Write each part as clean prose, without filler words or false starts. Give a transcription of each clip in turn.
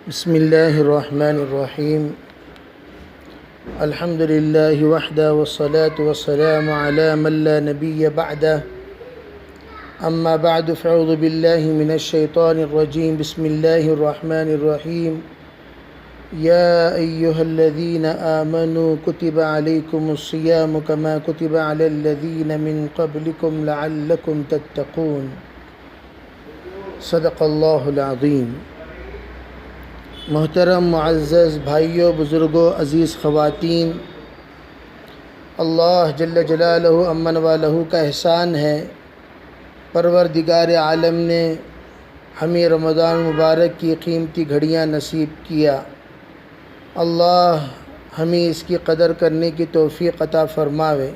بسم اللہ الرحمن الرحیم الحمد للہ وحدہ والصلاة والسلام علی من لا نبی بعدہ اما بعد فاعوذ باللہ من الشیطان الرجیم بسم اللہ الرحمن الرحیم یا ایہا الذین آمنوا کتب علیکم الصیام کما کتب علی الذین من قبلکم لعلکم تتقون صدق اللہ العظیم۔ محترم معزز بھائیوں، بزرگوں، عزیز خواتین، اللہ جل جلالہ امن والہ کا احسان ہے، پروردگار عالم نے ہمیں رمضان مبارک کی قیمتی گھڑیاں نصیب کیا۔ اللہ ہمیں اس کی قدر کرنے کی توفیق عطا فرماوے۔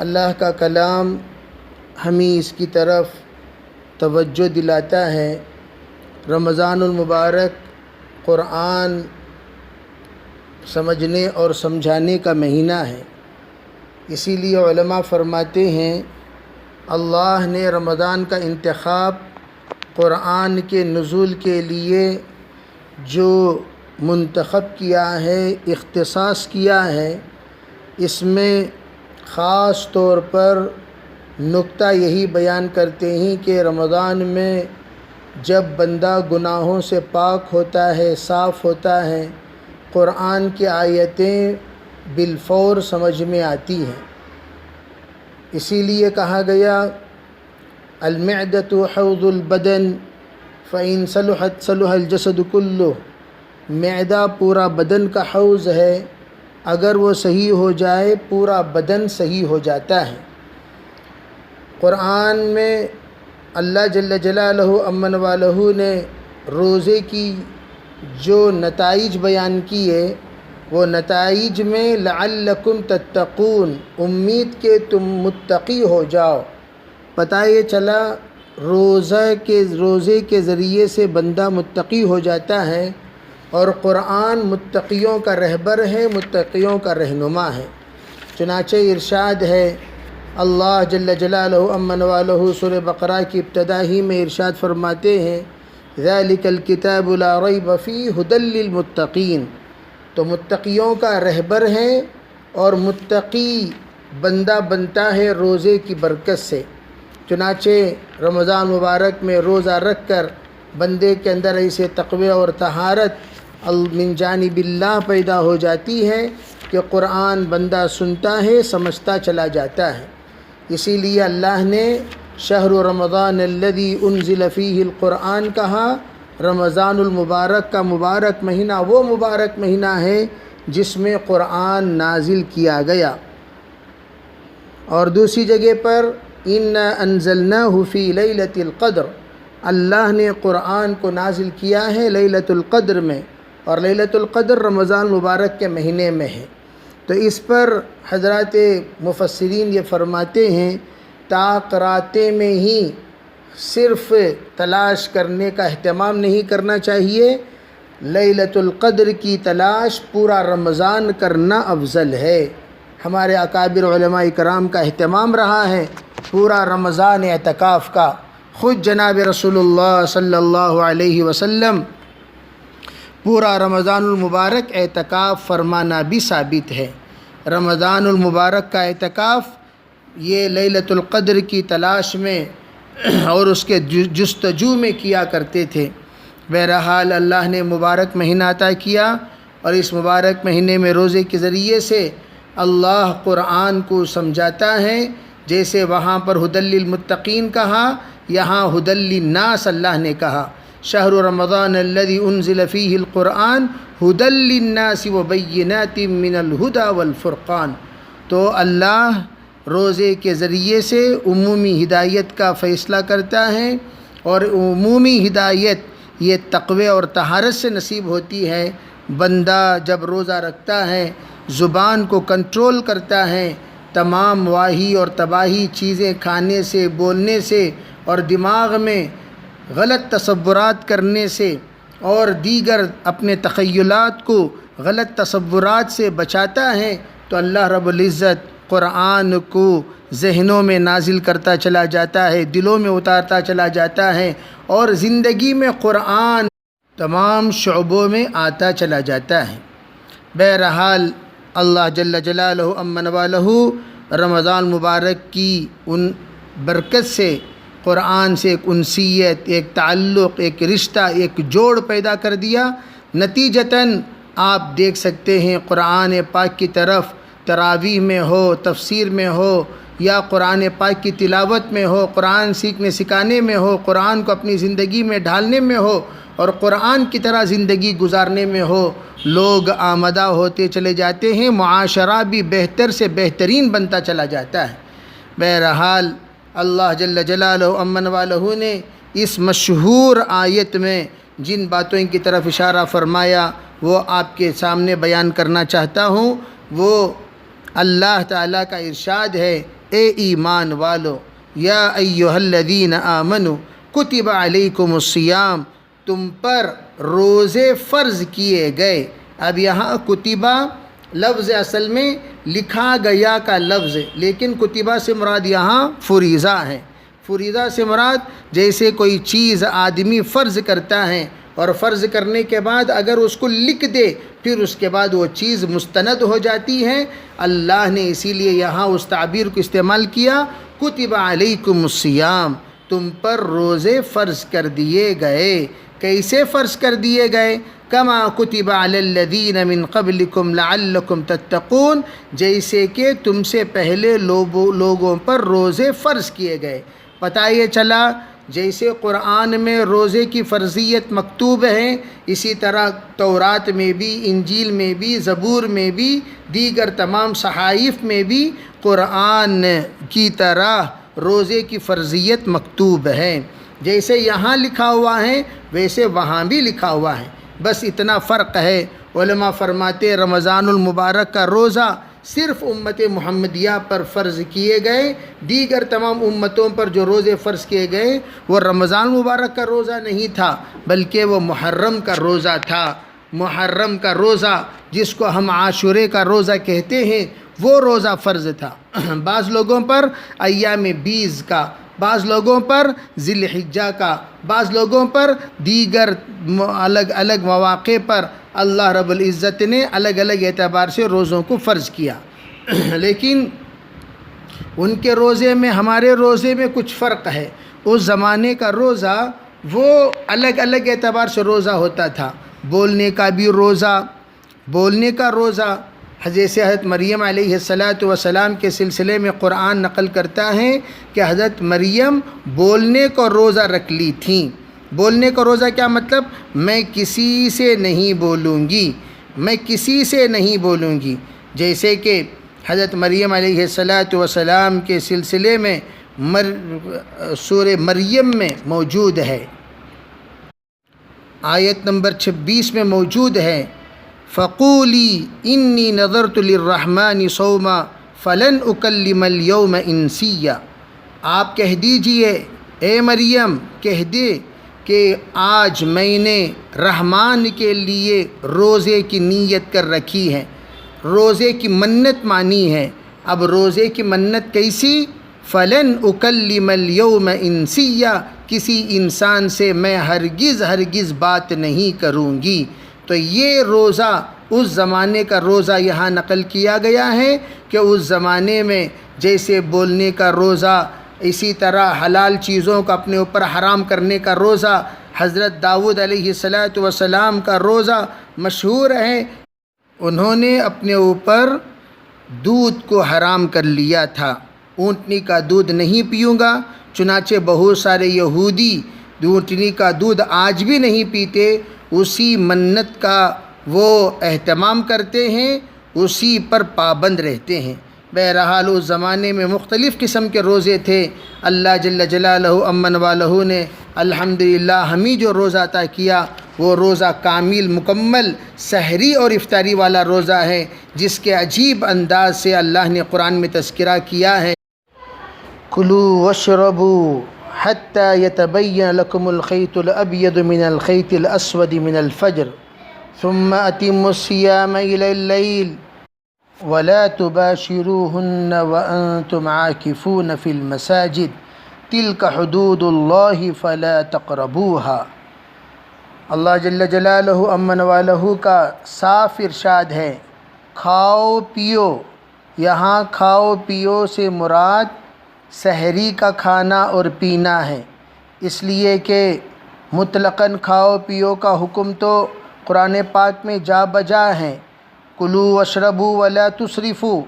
اللہ کا کلام ہمیں اس کی طرف توجہ دلاتا ہے۔ رمضان المبارک قرآن سمجھنے اور سمجھانے کا مہینہ ہے، اسی لیے علماء فرماتے ہیں اللہ نے رمضان کا انتخاب قرآن کے نزول کے لیے جو منتخب کیا ہے، اختصاص کیا ہے، اس میں خاص طور پر نکتہ یہی بیان کرتے ہیں کہ رمضان میں جب بندہ گناہوں سے پاک ہوتا ہے، صاف ہوتا ہے، قرآن کی آیتیں بالفور سمجھ میں آتی ہیں۔ اسی لیے کہا گیا المعدۃ حوض البدن فإن صلحت صلح الجسد کلہ، معدہ پورا بدن کا حوض ہے، اگر وہ صحیح ہو جائے پورا بدن صحیح ہو جاتا ہے۔ قرآن میں اللہ جل جلالہ امن والہ نے روزے کی جو نتائج بیان کیے، وہ نتائج میں لعلکم تتقون، امید کہ تم متقی ہو جاؤ۔ پتہ یہ چلا روزے کے ذریعے سے بندہ متقی ہو جاتا ہے، اور قرآن متقیوں کا رہبر ہے، متقیوں کا رہنما ہے۔ چنانچہ ارشاد ہے اللہ جل جلالہ امن والہ سورہ بقرہ کی ابتدا ہی میں ارشاد فرماتے ہیں ذالک الکتاب لا ریب فیہ ھدی للمتقین، تو متقیوں کا رہبر ہے، اور متقی بندہ بنتا ہے روزے کی برکت سے۔ چنانچہ رمضان مبارک میں روزہ رکھ کر بندے کے اندر ایسے تقوی اور طہارت من جانب اللہ پیدا ہو جاتی ہے کہ قرآن بندہ سنتا ہے، سمجھتا چلا جاتا ہے۔ اسی لیے اللہ نے شہر رمضان الذی انزل فیہ القرآن کہا۔ رمضان المبارک کا مبارک مہینہ وہ مبارک مہینہ ہے جس میں قرآن نازل کیا گیا۔ اور دوسری جگہ پر انا انزلناہ فی لیلۃ القدر، اللہ نے قرآن کو نازل کیا ہے لیلۃ القدر میں، اور لیلۃ القدر رمضان مبارک کے مہینے میں ہے۔ تو اس پر حضرات مفسرین یہ فرماتے ہیں طاق راتیں میں ہی صرف تلاش کرنے کا اہتمام نہیں کرنا چاہیے، لیلۃ القدر کی تلاش پورا رمضان کرنا افضل ہے۔ ہمارے اکابر علماء کرام کا اہتمام رہا ہے پورا رمضان اعتکاف کا۔ خود جناب رسول اللہ صلی اللہ علیہ وسلم پورا رمضان المبارک اعتکاف فرمانا بھی ثابت ہے۔ رمضان المبارک کا اعتکاف یہ لیلۃ القدر کی تلاش میں اور اس کے جستجو میں کیا کرتے تھے۔ بہرحال اللہ نے مبارک مہینہ عطا کیا، اور اس مبارک مہینے میں روزے کے ذریعے سے اللہ قرآن کو سمجھاتا ہے، جیسے وہاں پر ھدی للمتقین کہا، یہاں ھدی للناس اللہ نے کہا۔ شہر رمضان الذی انزل فیہ القرآن ھدی للناس وبینات من الھدی والفرقان۔ تو اللہ روزے کے ذریعے سے عمومی ہدایت کا فیصلہ کرتا ہے، اور عمومی ہدایت یہ تقوی اور طہارت سے نصیب ہوتی ہے۔ بندہ جب روزہ رکھتا ہے، زبان کو کنٹرول کرتا ہے تمام واہی اور تباہی چیزیں کھانے سے، بولنے سے، اور دماغ میں غلط تصورات کرنے سے، اور دیگر اپنے تخیلات کو غلط تصورات سے بچاتا ہے، تو اللہ رب العزت قرآن کو ذہنوں میں نازل کرتا چلا جاتا ہے، دلوں میں اتارتا چلا جاتا ہے، اور زندگی میں قرآن تمام شعبوں میں آتا چلا جاتا ہے۔ بہرحال اللہ جل جلالہ امن والہ رمضان مبارک کی ان برکت سے قرآن سے ایک انسیت، ایک تعلق، ایک رشتہ، ایک جوڑ پیدا کر دیا۔ نتیجتاً آپ دیکھ سکتے ہیں قرآن پاک کی طرف تراویح میں ہو، تفسیر میں ہو، یا قرآن پاک کی تلاوت میں ہو، قرآن سیکھنے سکھانے میں ہو، قرآن کو اپنی زندگی میں ڈھالنے میں ہو اور قرآن کی طرح زندگی گزارنے میں ہو، لوگ آمدہ ہوتے چلے جاتے ہیں، معاشرہ بھی بہتر سے بہترین بنتا چلا جاتا ہے۔ بہرحال اللہ جل جلالہ امن والہ نے اس مشہور آیت میں جن باتوں کی طرف اشارہ فرمایا وہ آپ کے سامنے بیان کرنا چاہتا ہوں۔ وہ اللہ تعالیٰ کا ارشاد ہے، اے ایمان والو، یا ایھا الذین آمنوا کتب علیکم الصیام، تم پر روزے فرض کیے گئے۔ اب یہاں کتبہ لفظ اصل میں لکھا گیا کا لفظ ہے، لیکن کتبہ سے مراد یہاں فریضہ ہے۔ فریضہ سے مراد جیسے کوئی چیز آدمی فرض کرتا ہے اور فرض کرنے کے بعد اگر اس کو لکھ دے پھر اس کے بعد وہ چیز مستند ہو جاتی ہے۔ اللہ نے اسی لیے یہاں اس تعبیر کو استعمال کیا، کتب علیکم الصیام، تم پر روزے فرض کر دیے گئے۔ کیسے فرض کر دیے گئے؟ کما کتب علی الذین من قبلکم لعلکم تتقون، جیسے کہ تم سے پہلے لوگوں پر روزے فرض کیے گئے۔ پتہ یہ چلا جیسے قرآن میں روزے کی فرضیت مکتوب ہے، اسی طرح تورات میں بھی، انجیل میں بھی، زبور میں بھی، دیگر تمام صحائف میں بھی قرآن کی طرح روزے کی فرضیت مکتوب ہے۔ جیسے یہاں لکھا ہوا ہے ویسے وہاں بھی لکھا ہوا ہے، بس اتنا فرق ہے۔ علماء فرماتے رمضان المبارک کا روزہ صرف امت محمدیہ پر فرض کیے گئے، دیگر تمام امتوں پر جو روزے فرض کیے گئے وہ رمضان مبارک کا روزہ نہیں تھا بلکہ وہ محرم کا روزہ تھا۔ محرم کا روزہ جس کو ہم عاشورے کا روزہ کہتے ہیں وہ روزہ فرض تھا۔ بعض لوگوں پر ایام بیز کا، بعض لوگوں پر ذی الحجہ کا، بعض لوگوں پر دیگر الگ الگ مواقع پر اللہ رب العزت نے الگ الگ اعتبار سے روزوں کو فرض کیا، لیکن ان کے روزے میں ہمارے روزے میں کچھ فرق ہے۔ اس زمانے کا روزہ وہ الگ الگ اعتبار سے روزہ ہوتا تھا۔ بولنے کا بھی روزہ، بولنے کا روزہ جیسے حضرت مریم علیہ السلام کے سلسلے میں قرآن نقل کرتا ہے کہ حضرت مریم بولنے کو روزہ رکھ لی تھیں۔ بولنے کا روزہ کیا مطلب؟ میں کسی سے نہیں بولوں گی، میں کسی سے نہیں بولوں گی، جیسے کہ حضرت مریم علیہ السلام کے سلسلے میں سورہ مریم میں موجود ہے، آیت نمبر 26 میں موجود ہے، فقولی انی نذرت للرحمن صوما فلن اکلم اليوم انسیا۔ آپ کہہ دیجئے، اے مریم کہہ دے کہ آج میں نے رحمان کے لیے روزے کی نیت کر رکھی ہے، روزے کی منت مانی ہے۔ اب روزے کی منت کیسی؟ فلن اکلم اليوم انسیا، کسی انسان سے میں ہرگز بات نہیں کروں گی۔ تو یہ روزہ اس زمانے کا روزہ یہاں نقل کیا گیا ہے کہ اس زمانے میں جیسے بولنے کا روزہ، اسی طرح حلال چیزوں کو اپنے اوپر حرام کرنے کا روزہ، حضرت داؤد علیہ السلام کا روزہ مشہور ہے۔ انہوں نے اپنے اوپر دودھ کو حرام کر لیا تھا، اونٹنی کا دودھ نہیں پیوں گا، چنانچہ بہت سارے یہودی اونٹنی کا دودھ آج بھی نہیں پیتے، اسی منت کا وہ اہتمام کرتے ہیں، اسی پر پابند رہتے ہیں۔ بہرحال اس زمانے میں مختلف قسم کے روزے تھے۔ اللہ جل جلالہ امن والہ نے الحمدللہ ہمیں جو روزہ عطا کیا وہ روزہ کامل مکمل سحری اور افطاری والا روزہ ہے، جس کے عجیب انداز سے اللہ نے قرآن میں تذکرہ کیا ہے، کلوا واشربوا حتى يتبين لكم الخيط الأبيض من الخيط الأسود من الفجر ثم أتموا الصيام إلى الليل ولا تباشروهن وأنتم عاكفون في المساجد تلك حدود الله فلا تقربوها۔ اللہ جل جلالہ امن والہ کا صاف ارشاد ہے، کھاؤ پیو۔ یہاں کھاؤ پیو سے مراد سحری کا کھانا اور پینا ہے، اس لیے کہ مطلقاً کھاؤ پیو کا حکم تو قرآن پاک میں جا بجا ہے، کلوا واشربوا ولا تسرفوا،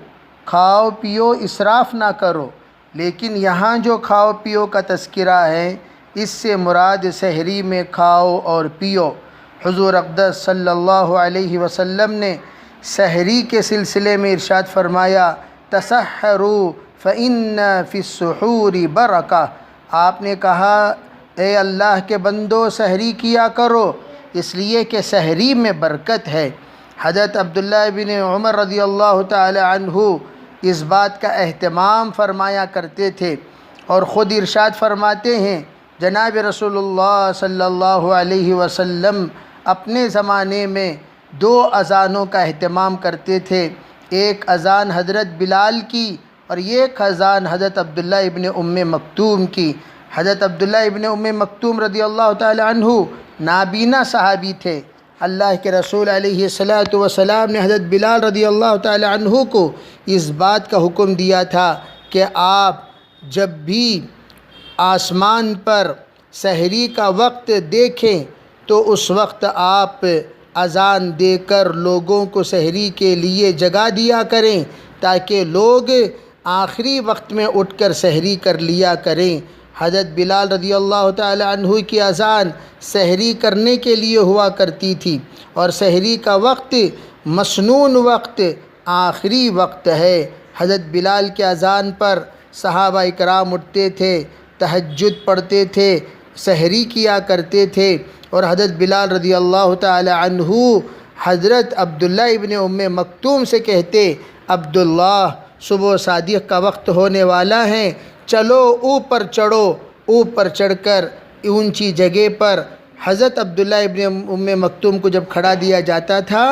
کھاؤ پیو اسراف نہ کرو۔ لیکن یہاں جو کھاؤ پیو کا تذکرہ ہے اس سے مراد سحری میں کھاؤ اور پیو۔ حضور اقدس صلی اللہ علیہ وسلم نے سحری کے سلسلے میں ارشاد فرمایا، تسحروا فإن فی السحور برکہ۔ آپ نے کہا اے اللہ کے بندو سحری کیا کرو، اس لیے کہ سحری میں برکت ہے۔ حضرت عبداللہ بن عمر رضی اللہ تعالی عنہ اس بات کا اہتمام فرمایا کرتے تھے اور خود ارشاد فرماتے ہیں، جناب رسول اللہ صلی اللہ علیہ وسلم اپنے زمانے میں 2 اذانوں کا اہتمام کرتے تھے، ایک اذان حضرت بلال کی اور ایک اذان حضرت عبداللہ ابن ام مکتوم کی۔ حضرت عبداللہ ابن ام مکتوم رضی اللہ تعالی عنہ نابینا صحابی تھے۔ اللہ کے رسول علیہ الصلاۃ والسلام نے حضرت بلال رضی اللہ تعالی عنہ کو اس بات کا حکم دیا تھا کہ آپ جب بھی آسمان پر سحری کا وقت دیکھیں تو اس وقت آپ اذان دے کر لوگوں کو سحری کے لیے جگا دیا کریں تاکہ لوگ آخری وقت میں اٹھ کر سحری کر لیا کریں۔ حضرت بلال رضی اللہ تعالی عنہ کی اذان سحری کرنے کے لیے ہوا کرتی تھی، اور سحری کا وقت مسنون وقت آخری وقت ہے۔ حضرت بلال کے اذان پر صحابہ کرام اٹھتے تھے، تہجد پڑھتے تھے، سحری کیا کرتے تھے، اور حضرت بلال رضی اللہ تعالی عنہ حضرت عبداللہ ابن ام مکتوم سے کہتے، عبداللہ صبح صادق کا وقت ہونے والا ہے، چلو اوپر چڑھو۔ اوپر چڑھ کر اونچی جگہ پر حضرت عبداللہ ابن ام مکتوم کو جب کھڑا دیا جاتا تھا،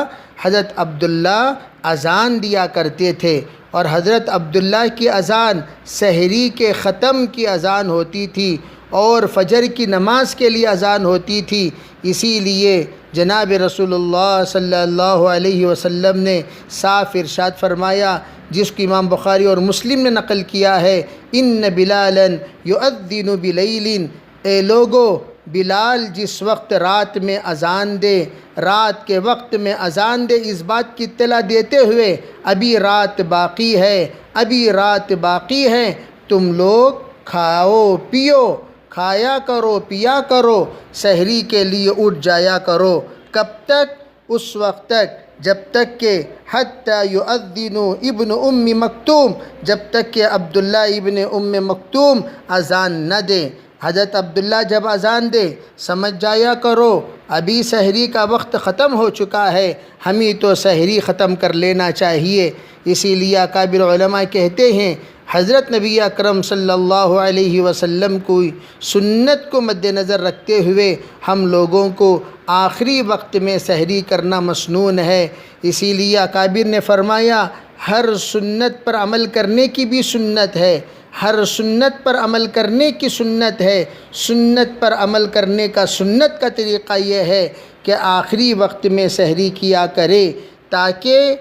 حضرت عبداللہ اذان دیا کرتے تھے، اور حضرت عبداللہ کی اذان سحری کے ختم کی اذان ہوتی تھی اور فجر کی نماز کے لیے اذان ہوتی تھی۔ اسی لیے جناب رسول اللہ صلی اللہ علیہ وسلم نے صاف ارشاد فرمایا، جس کو امام بخاری اور مسلم نے نقل کیا ہے، ان بلالا یؤذن بلیل، اے لوگو بلال جس وقت رات میں اذان دے، رات کے وقت میں اذان دے، اس بات کی اطلاع دیتے ہوئے ابھی رات باقی ہے، ابھی رات باقی ہے، تم لوگ کھاؤ پیو، کھایا کرو پیا کرو، سحری کے لیے اٹھ جایا کرو۔ کب تک؟ اس وقت تک جب تک کہ حتی یؤذن ابن ام مکتوم، جب تک کہ عبداللہ ابن ام مکتوم اذان نہ دے۔ حضرت عبداللہ جب اذان دے سمجھ جایا کرو ابھی سحری کا وقت ختم ہو چکا ہے، ہمیں تو سحری ختم کر لینا چاہیے۔ اسی لیے اکابر علماء کہتے ہیں حضرت نبی اکرم صلی اللہ علیہ وسلم کو سنت کو مد نظر رکھتے ہوئے ہم لوگوں کو آخری وقت میں سحری کرنا مسنون ہے۔ اسی لیے اکابر نے فرمایا ہر سنت پر عمل کرنے کی بھی سنت ہے، ہر سنت پر عمل کرنے کی سنت ہے۔ سنت پر عمل کرنے کا سنت کا طریقہ یہ ہے کہ آخری وقت میں سحری کیا کرے تاکہ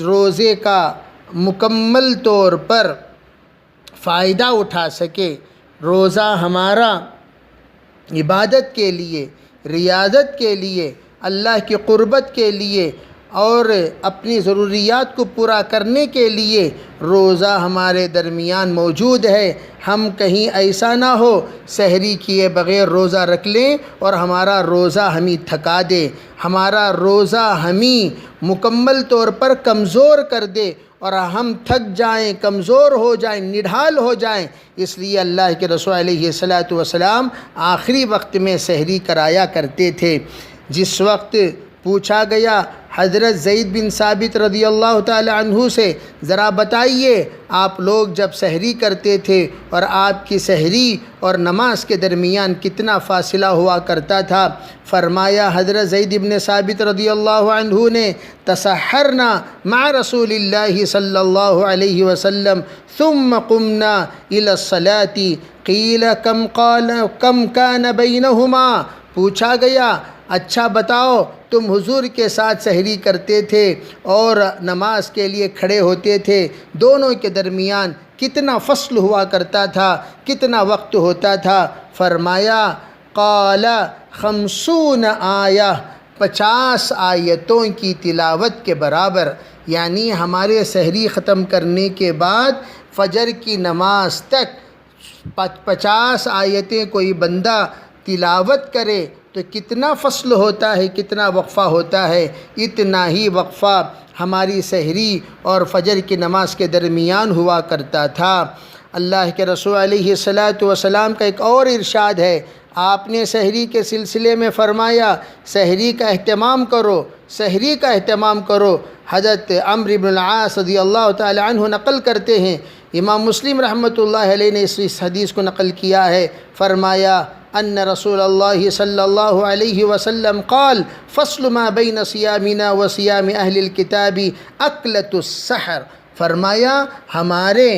روزے کا مکمل طور پر فائدہ اٹھا سکے۔ روزہ ہمارا عبادت کے لیے، ریاضت کے لیے، اللہ کی قربت کے لیے اور اپنی ضروریات کو پورا کرنے کے لیے روزہ ہمارے درمیان موجود ہے۔ ہم کہیں ایسا نہ ہو سحری کیے بغیر روزہ رکھ لیں اور ہمارا روزہ ہمیں تھکا دے، ہمارا روزہ ہمیں مکمل طور پر کمزور کر دے اور ہم تھک جائیں، کمزور ہو جائیں، نڈھال ہو جائیں۔ اس لیے اللہ کے رسول علیہ الصلاۃ والسلام آخری وقت میں سحری کرایا کرتے تھے۔ جس وقت پوچھا گیا حضرت زید بن ثابت رضی اللہ تعالی عنہ سے، ذرا بتائیے آپ لوگ جب سحری کرتے تھے اور آپ کی سحری اور نماز کے درمیان کتنا فاصلہ ہوا کرتا تھا؟ فرمایا حضرت زید بن ثابت رضی اللہ عنہ نے تسحرنا مع رسول اللہ صلی اللہ علیہ وسلم ثم قمنا الى الصلاة قیل کم کان بینہما، پوچھا گیا اچھا بتاؤ تم حضور کے ساتھ سحری کرتے تھے اور نماز کے لیے کھڑے ہوتے تھے، دونوں کے درمیان کتنا فصل ہوا کرتا تھا، کتنا وقت ہوتا تھا؟ فرمایا قال 50 آیہ، 50 آیتوں کی تلاوت کے برابر، یعنی ہمارے سحری ختم کرنے کے بعد فجر کی نماز تک 50 آیتیں کوئی بندہ تلاوت کرے تو کتنا فصل ہوتا ہے، کتنا وقفہ ہوتا ہے؟ اتنا ہی وقفہ ہماری سحری اور فجر کی نماز کے درمیان ہوا کرتا تھا۔ اللہ کے رسول علیہ الصلاۃ والسلام کا ایک اور ارشاد ہے، آپ نے سحری کے سلسلے میں فرمایا سحری کا اہتمام کرو، سحری کا اہتمام کرو۔ حضرت عمرو بن العاص رضی اللہ تعالی عنہ نقل کرتے ہیں، امام مسلم رحمۃ اللہ علیہ نے اس حدیث کو نقل کیا ہے، فرمایا ان رسول اللہ صلی اللہ علیہ وسلم قال فصل ما بین صیامنا و صیام اہل الکتاب اکلۃ السحر، فرمایا ہمارے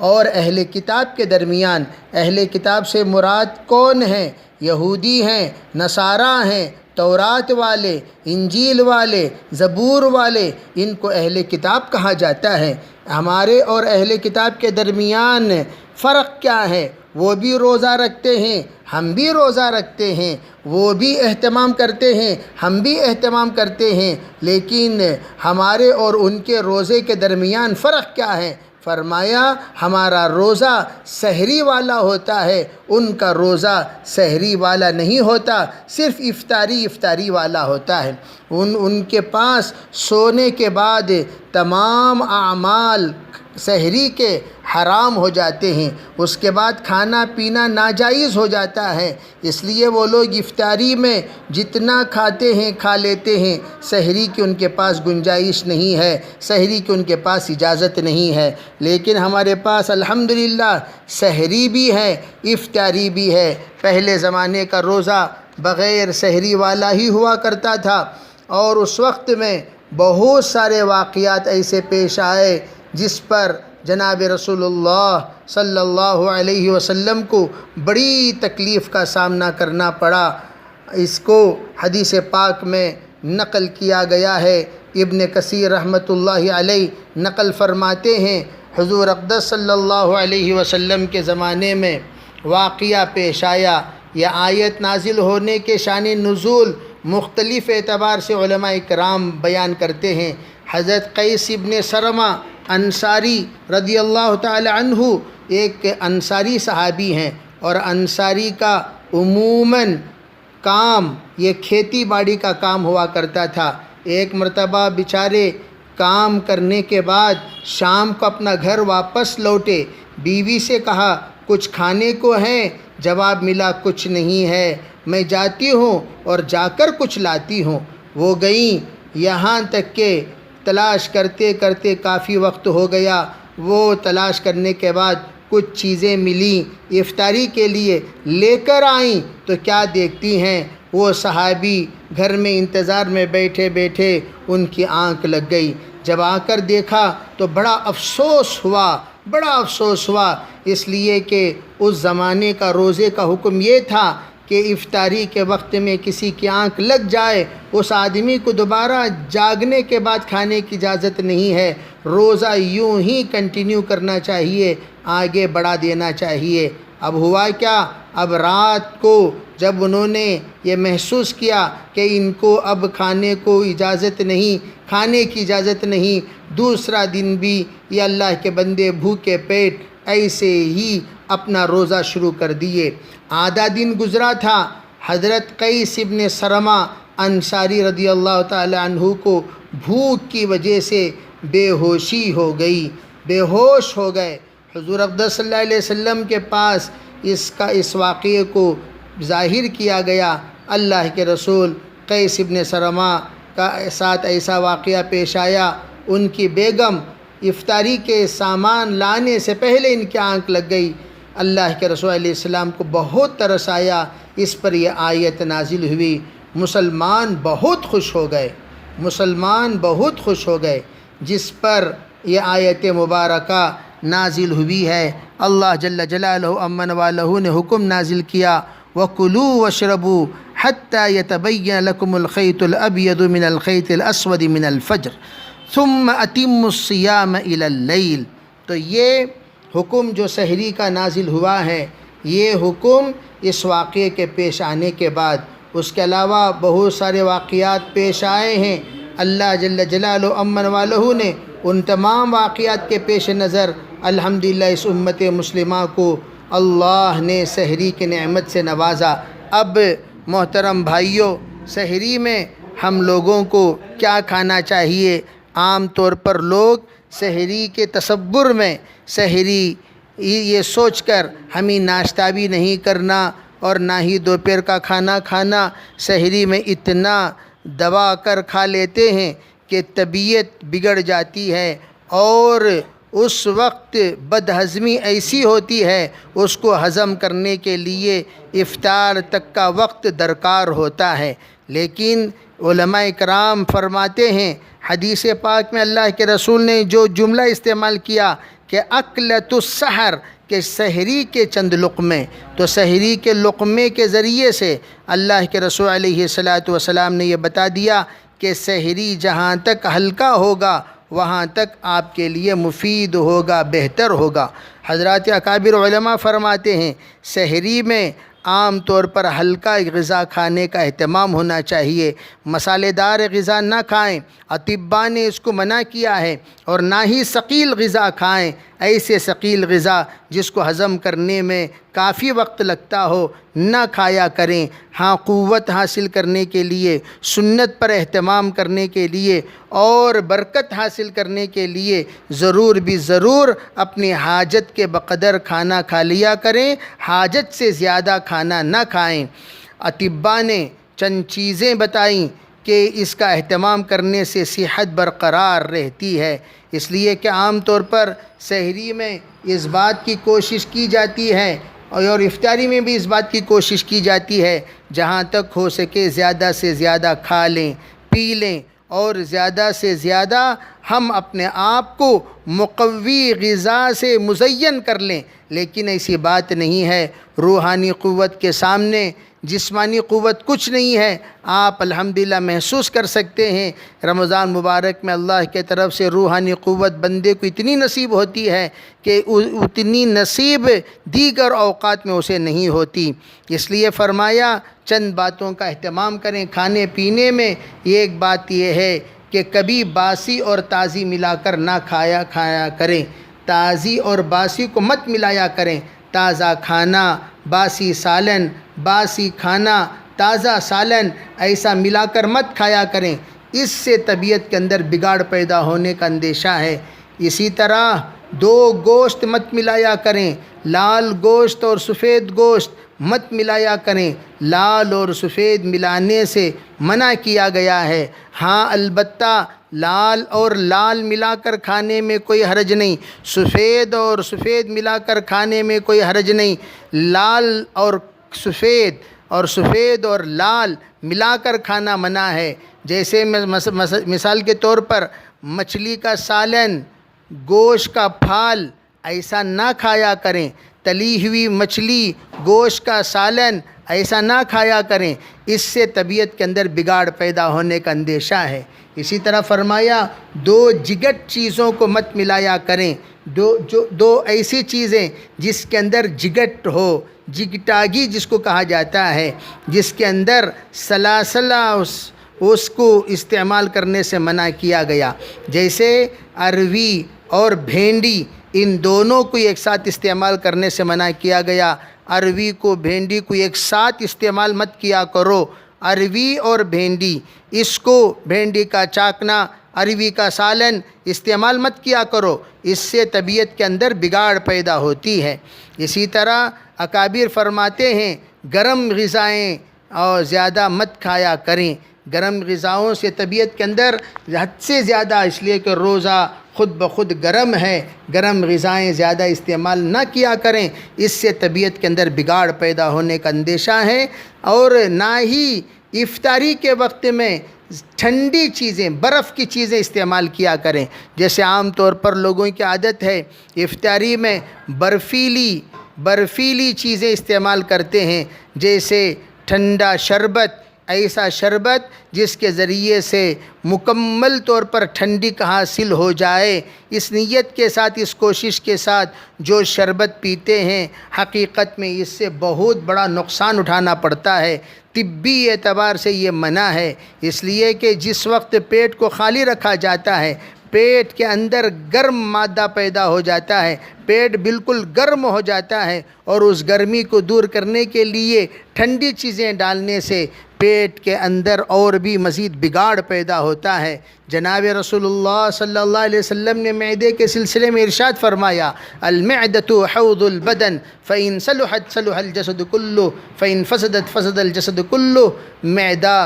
اور اہل کتاب کے درمیان، اہل کتاب سے مراد کون ہیں؟ یہودی ہیں، نصارہ ہیں، تورات والے، انجیل والے، زبور والے، ان کو اہل کتاب کہا جاتا ہے۔ ہمارے اور اہل کتاب کے درمیان فرق کیا ہے؟ وہ بھی روزہ رکھتے ہیں، ہم بھی روزہ رکھتے ہیں، وہ بھی اہتمام کرتے ہیں، ہم بھی اہتمام کرتے ہیں، لیکن ہمارے اور ان کے روزے کے درمیان فرق کیا ہے؟ فرمایا ہمارا روزہ سحری والا ہوتا ہے، ان کا روزہ سحری والا نہیں ہوتا، صرف افطاری والا ہوتا ہے۔ ان کے پاس سونے کے بعد تمام اعمال سحری کے حرام ہو جاتے ہیں، اس کے بعد کھانا پینا ناجائز ہو جاتا ہے، اس لیے وہ لوگ افطاری میں جتنا کھاتے ہیں کھا لیتے ہیں، سحری کی ان کے پاس گنجائش نہیں ہے، سحری کی ان کے پاس اجازت نہیں ہے۔ لیکن ہمارے پاس الحمدللہ سحری بھی ہے، افطاری بھی ہے۔ پہلے زمانے کا روزہ بغیر سحری والا ہی ہوا کرتا تھا، اور اس وقت میں بہت سارے واقعات ایسے پیش آئے جس پر جناب رسول اللہ صلی اللہ علیہ وسلم کو بڑی تکلیف کا سامنا کرنا پڑا۔ اس کو حدیث پاک میں نقل کیا گیا ہے، ابن کثیر رحمۃ اللہ علیہ نقل فرماتے ہیں حضور اقدس صلی اللہ علیہ وسلم کے زمانے میں واقعہ پیش آیا۔ یہ آیت نازل ہونے کے شان نزول مختلف اعتبار سے علماء کرام بیان کرتے ہیں۔ حضرت قیس ابن سرمہ انصاری رضی اللہ تعالی عنہ ایک انصاری صحابی ہیں، اور انصاری کا عموماً کام یہ کھیتی باڑی کا کام ہوا کرتا تھا۔ ایک مرتبہ بیچارے کام کرنے کے بعد شام کو اپنا گھر واپس لوٹے، بیوی سے کہا کچھ کھانے کو ہے؟ جواب ملا کچھ نہیں ہے، میں جاتی ہوں اور جا کر کچھ لاتی ہوں۔ وہ گئیں، یہاں تک کہ تلاش کرتے کرتے کافی وقت ہو گیا۔ وہ تلاش کرنے کے بعد کچھ چیزیں ملیں افطاری کے لیے، لے کر آئیں تو کیا دیکھتی ہیں وہ صحابی گھر میں انتظار میں بیٹھے بیٹھے ان کی آنکھ لگ گئی۔ جب آ کر دیکھا تو بڑا افسوس ہوا، اس لیے کہ اس زمانے کا روزے کا حکم یہ تھا کہ افطاری کے وقت میں کسی کی آنکھ لگ جائے اس آدمی کو دوبارہ جاگنے کے بعد کھانے کی اجازت نہیں ہے، روزہ یوں ہی کنٹینیو کرنا چاہیے، آگے بڑھا دینا چاہیے۔ اب ہوا کیا؟ اب رات کو جب انہوں نے یہ محسوس کیا کہ ان کو اب کھانے کی اجازت نہیں، دوسرا دن بھی یہ اللہ کے بندے بھوکے پیٹ ایسے ہی اپنا روزہ شروع کر دیے۔ آدھا دن گزرا تھا، حضرت قیس ابن سرمہ انصاری رضی اللہ تعالی عنہ کو بھوک کی وجہ سے بے ہوشی ہو گئی، بے ہوش ہو گئے۔ حضور اقدس صلی اللہ علیہ وسلم کے پاس اس واقعے کو ظاہر کیا گیا۔ اللہ کے رسول قیس ابن سرمہ کا ساتھ ایسا واقعہ پیش آیا، ان کی بیگم افطاری کے سامان لانے سے پہلے ان کی آنکھ لگ گئی۔ اللہ کے رسول علیہ السلام کو بہت ترس آیا، اس پر یہ آیت نازل ہوئی۔ مسلمان بہت خوش ہو گئے جس پر یہ آیت مبارکہ نازل ہوئی ہے۔ اللہ جل جلالہ امن والہ نے حکم نازل کیا وَكُلُوا وَاشْرَبُوا حتى يتبين لكم الخيط الأبيض من الخيط الأسود من الفجر ثم أتموا الصيام إلى الليل۔ تو یہ حکم جو سحری کا نازل ہوا ہے، یہ حکم اس واقعے کے پیش آنے کے بعد، اس کے علاوہ بہت سارے واقعات پیش آئے ہیں۔ اللہ جل جلالہ امن والہ نے ان تمام واقعات کے پیش نظر الحمدللہ اس امت مسلمہ کو اللہ نے سحری کی نعمت سے نوازا۔ اب محترم بھائیوں، سحری میں ہم لوگوں کو کیا کھانا چاہیے؟ عام طور پر لوگ سحری کے تصور میں سحری یہ سوچ کر ہمیں ناشتہ بھی نہیں کرنا اور نہ ہی دوپہر کا کھانا کھانا، سحری میں اتنا دبا کر کھا لیتے ہیں کہ طبیعت بگڑ جاتی ہے، اور اس وقت بدہضمی ایسی ہوتی ہے اس کو ہضم کرنے کے لیے افطار تک کا وقت درکار ہوتا ہے۔ لیکن علماء کرام فرماتے ہیں، حدیث پاک میں اللہ کے رسول نے جو جملہ استعمال کیا کہ اکلۃ السحر، کہ سحری کے چند لقمے، تو سحری کے لقمے کے ذریعے سے اللہ کے رسول علیہ الصلاۃ والسلام نے یہ بتا دیا کہ سحری جہاں تک ہلکا ہوگا وہاں تک آپ کے لیے مفید ہوگا، بہتر ہوگا۔ حضرات اکابر علماء فرماتے ہیں سحری میں عام طور پر ہلکا غذا کھانے کا اہتمام ہونا چاہیے، مسالے دار غذا نہ کھائیں، اطباء نے اس کو منع کیا ہے، اور نہ ہی ثقیل غذا کھائیں، ایسے ثقیل غذا جس کو ہضم کرنے میں کافی وقت لگتا ہو نہ کھایا کریں۔ ہاں، قوت حاصل کرنے کے لیے، سنت پر اہتمام کرنے کے لیے اور برکت حاصل کرنے کے لیے ضرور بھی ضرور اپنی حاجت کے بقدر کھانا کھا لیا کریں، حاجت سے زیادہ کھانا نہ کھائیں۔ اطباء نے چند چیزیں بتائیں کہ اس کا اہتمام کرنے سے صحت برقرار رہتی ہے، اس لیے کہ عام طور پر سحری میں اس بات کی کوشش کی جاتی ہے اور افطاری میں بھی اس بات کی کوشش کی جاتی ہے جہاں تک ہو سکے زیادہ سے زیادہ کھا لیں، پی لیں، اور زیادہ سے زیادہ ہم اپنے آپ کو مقوی غذا سے مزین کر لیں۔ لیکن ایسی بات نہیں ہے، روحانی قوت کے سامنے جسمانی قوت کچھ نہیں ہے۔ آپ الحمدللہ محسوس کر سکتے ہیں رمضان مبارک میں اللہ کے طرف سے روحانی قوت بندے کو اتنی نصیب ہوتی ہے کہ اتنی نصیب دیگر اوقات میں اسے نہیں ہوتی۔ اس لیے فرمایا چند باتوں کا اہتمام کریں کھانے پینے میں۔ ایک بات یہ ہے کہ کبھی باسی اور تازی ملا کر نہ کھایا کریں، تازی اور باسی کو مت ملایا کریں۔ تازہ کھانا، باسی سالن، باسی کھانا، تازہ سالن ایسا ملا کر مت کھایا کریں، اس سے طبیعت کے اندر بگاڑ پیدا ہونے کا اندیشہ ہے۔ اسی طرح دو گوشت مت ملایا کریں، لال گوشت اور سفید گوشت مت ملایا کریں، لال اور سفید ملانے سے منع کیا گیا ہے۔ ہاں البتہ لال اور لال ملا کر کھانے میں کوئی حرج نہیں، سفید اور سفید ملا کر کھانے میں کوئی حرج نہیں۔ لال اور سفید اور لال ملا کر کھانا منع ہے۔ جیسے مثال کے طور پر مچھلی کا سالن، گوشت کا پھال ایسا نہ کھایا کریں، تلی ہوئی مچھلی، گوشت کا سالن ایسا نہ کھایا کریں، اس سے طبیعت کے اندر بگاڑ پیدا ہونے کا اندیشہ ہے۔ اسی طرح فرمایا دو جگٹ چیزوں کو مت ملایا کریں، دو ایسی چیزیں جس کے اندر جگٹ ہو، جگٹاگی جس کو کہا جاتا ہے، جس کے اندر سلاسلہ اس کو استعمال کرنے سے منع کیا گیا، جیسے اروی اور بھینڈی، ان دونوں کو ایک ساتھ استعمال کرنے سے منع کیا گیا۔ اروی کو بھینڈی کو ایک ساتھ استعمال مت کیا کرو، اروی اور بھینڈی، اس کو بھینڈی کا چاکنا، اروی کا سالن استعمال مت کیا کرو، اس سے طبیعت کے اندر بگاڑ پیدا ہوتی ہے۔ اسی طرح اکابر فرماتے ہیں گرم غذائیں اور زیادہ مت کھایا کریں۔ گرم غذاؤں سے طبیعت کے اندر حد سے زیادہ، اس لیے کہ روزہ خود بخود گرم ہے، گرم غذائیں زیادہ استعمال نہ کیا کریں، اس سے طبیعت کے اندر بگاڑ پیدا ہونے کا اندیشہ ہے۔ اور نہ ہی افطاری کے وقت میں ٹھنڈی چیزیں، برف کی چیزیں استعمال کیا کریں، جیسے عام طور پر لوگوں کی عادت ہے افطاری میں برفیلی چیزیں استعمال کرتے ہیں، جیسے ٹھنڈا شربت، ایسا شربت جس کے ذریعے سے مکمل طور پر ٹھنڈک حاصل ہو جائے، اس نیت کے ساتھ، اس کوشش کے ساتھ جو شربت پیتے ہیں، حقیقت میں اس سے بہت بڑا نقصان اٹھانا پڑتا ہے۔ طبی اعتبار سے یہ منع ہے، اس لیے کہ جس وقت پیٹ کو خالی رکھا جاتا ہے، پیٹ کے اندر گرم مادہ پیدا ہو جاتا ہے، پیٹ بالکل گرم ہو جاتا ہے، اور اس گرمی کو دور کرنے کے لیے ٹھنڈی چیزیں ڈالنے سے پیٹ کے اندر اور بھی مزید بگاڑ پیدا ہوتا ہے۔ جناب رسول اللہ صلی اللہ علیہ وسلم نے معدے کے سلسلے میں ارشاد فرمایا، المعدۃ حوض البدن فإن صلحت صلح الجسد كله فإن فسدت فسد الجسد كله۔ معدہ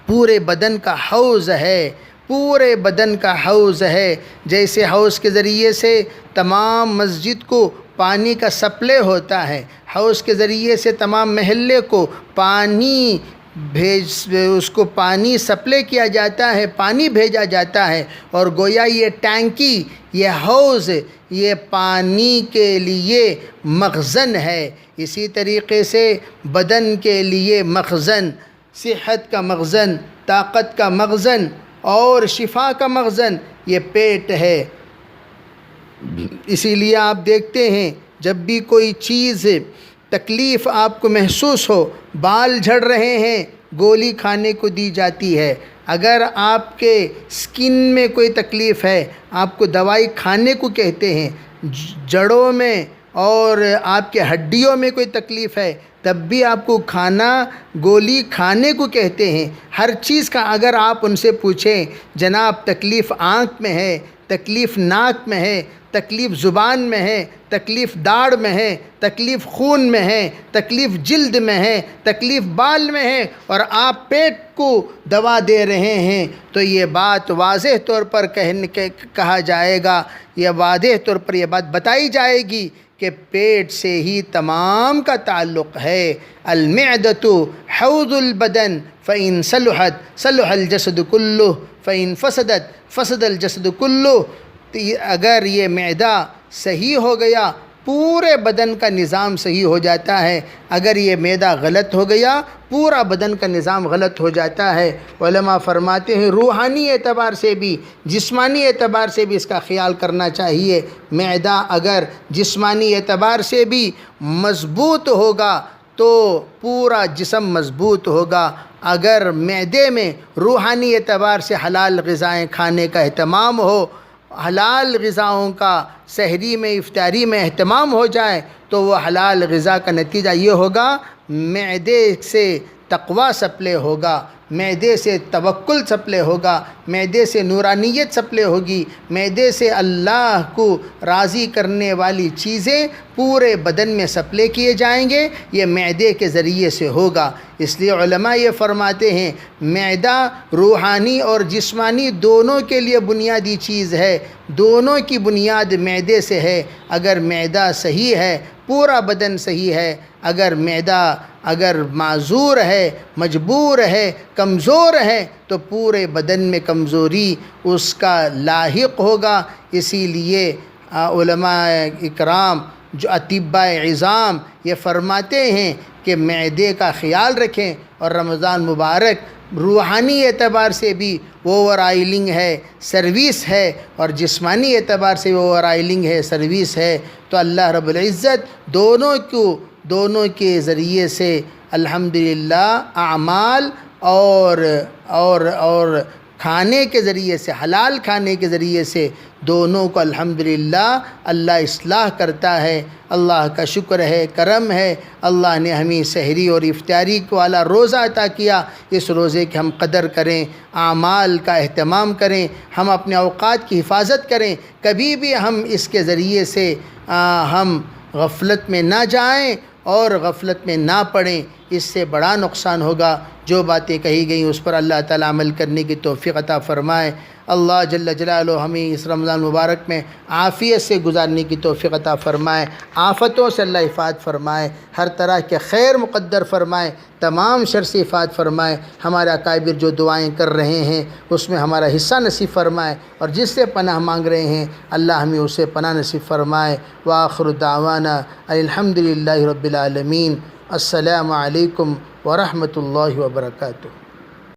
پورے بدن کا حوض ہے، پورے بدن کا حوض ہے۔ جیسے حوض کے ذریعے سے تمام مسجد کو پانی کا سپلائی ہوتا ہے، حوض کے ذریعے سے تمام محلے کو پانی اس کو پانی سپلائی کیا جاتا ہے، پانی بھیجا جاتا ہے، اور گویا یہ ٹینکی، یہ حوض، یہ پانی کے لیے مخزن ہے۔ اسی طریقے سے بدن کے لیے مخزن، صحت کا مخزن، طاقت کا مخزن اور شفا کا مخزن یہ پیٹ ہے۔ اسی لیے آپ دیکھتے ہیں جب بھی کوئی چیز تکلیف آپ کو محسوس ہو، بال جھڑ رہے ہیں، گولی کھانے کو دی جاتی ہے۔ اگر آپ کے سکن میں کوئی تکلیف ہے، آپ کو دوائی کھانے کو کہتے ہیں۔ جڑوں میں اور آپ کے ہڈیوں میں کوئی تکلیف ہے، تب بھی آپ کو گولی کھانے کو کہتے ہیں۔ ہر چیز کا اگر آپ ان سے پوچھیں، جناب تکلیف آنکھ میں ہے، تکلیف ناک میں ہے، تکلیف زبان میں ہے، تکلیف داڑھ میں ہے، تکلیف خون میں ہے، تکلیف جلد میں ہے، تکلیف بال میں ہے، اور آپ پیٹ کو دوا دے رہے ہیں، تو یہ بات واضح طور پر کہا جائے گا، یہ واضح طور پر یہ بات بتائی جائے گی کہ پیٹ سے ہی تمام کا تعلق ہے۔ المعدۃ حوض البدن فإن صلحت صلح الجسد كله فإن فسدت فسد الجسد كله۔ اگر یہ معدہ صحیح ہو گیا، پورے بدن کا نظام صحیح ہو جاتا ہے۔ اگر یہ معدہ غلط ہو گیا، پورا بدن کا نظام غلط ہو جاتا ہے۔ علماء فرماتے ہیں روحانی اعتبار سے بھی، جسمانی اعتبار سے بھی اس کا خیال کرنا چاہیے۔ معدہ اگر جسمانی اعتبار سے بھی مضبوط ہوگا تو پورا جسم مضبوط ہوگا۔ اگر معدے میں روحانی اعتبار سے حلال غذائیں کھانے کا اہتمام ہو، حلال غذاؤں کا سحری میں، افطاری میں اہتمام ہو جائے، تو وہ حلال غذا کا نتیجہ یہ ہوگا، معدے سے تقویٰ سپلے ہوگا، معدے سے توکل سپلے ہوگا، معدے سے نورانیت سپلے ہوگی، معدے سے اللہ کو راضی کرنے والی چیزیں پورے بدن میں سپلے کیے جائیں گے۔ یہ معدے کے ذریعے سے ہوگا۔ اس لیے علماء یہ فرماتے ہیں معدہ روحانی اور جسمانی دونوں کے لیے بنیادی چیز ہے، دونوں کی بنیاد معدے سے ہے۔ اگر معدہ صحیح ہے، پورا بدن صحیح ہے۔ اگر معدہ معذور ہے، مجبور ہے، کمزور ہے، تو پورے بدن میں کمزوری اس کا لاحق ہوگا۔ اسی لیے علماء اکرام جو اطباء عظام یہ فرماتے ہیں کہ معدے کا خیال رکھیں، اور رمضان مبارک روحانی اعتبار سے بھی اوور آئلنگ ہے، سروس ہے، اور جسمانی اعتبار سے اوور آئلنگ ہے، سروس ہے۔ تو اللہ رب العزت دونوں کے ذریعے سے الحمدللہ اعمال اور کھانے کے ذریعے سے، حلال کھانے کے ذریعے سے دونوں کو الحمدللہ اللہ اصلاح کرتا ہے۔ اللہ کا شکر ہے، کرم ہے، اللہ نے ہمیں سحری اور افطاری والا روزہ عطا کیا۔ اس روزے کی ہم قدر کریں، اعمال کا اہتمام کریں، ہم اپنے اوقات کی حفاظت کریں، کبھی بھی ہم اس کے ذریعے سے ہم غفلت میں نہ جائیں اور غفلت میں نہ پڑیں، اس سے بڑا نقصان ہوگا۔ جو باتیں کہی گئیں اس پر اللہ تعالیٰ عمل کرنے کی توفیق عطا فرمائے۔ اللہ جل جلالہ ہمیں اس رمضان مبارک میں عافیت سے گزارنے کی توفیق عطا فرمائے، آفتوں سے اللہ حفاظت فرمائے، ہر طرح کے خیر مقدر فرمائے، تمام شر سے حفاظت فرمائے۔ ہمارے اکابر جو دعائیں کر رہے ہیں اس میں ہمارا حصہ نصیب فرمائے، اور جس سے پناہ مانگ رہے ہیں اللہ ہمیں اسے پناہ نصیب فرمائے۔ وآخر دعوانا الحمدللہ رب العالمین۔ السلام علیکم ورحمۃ اللہ وبرکاتہ۔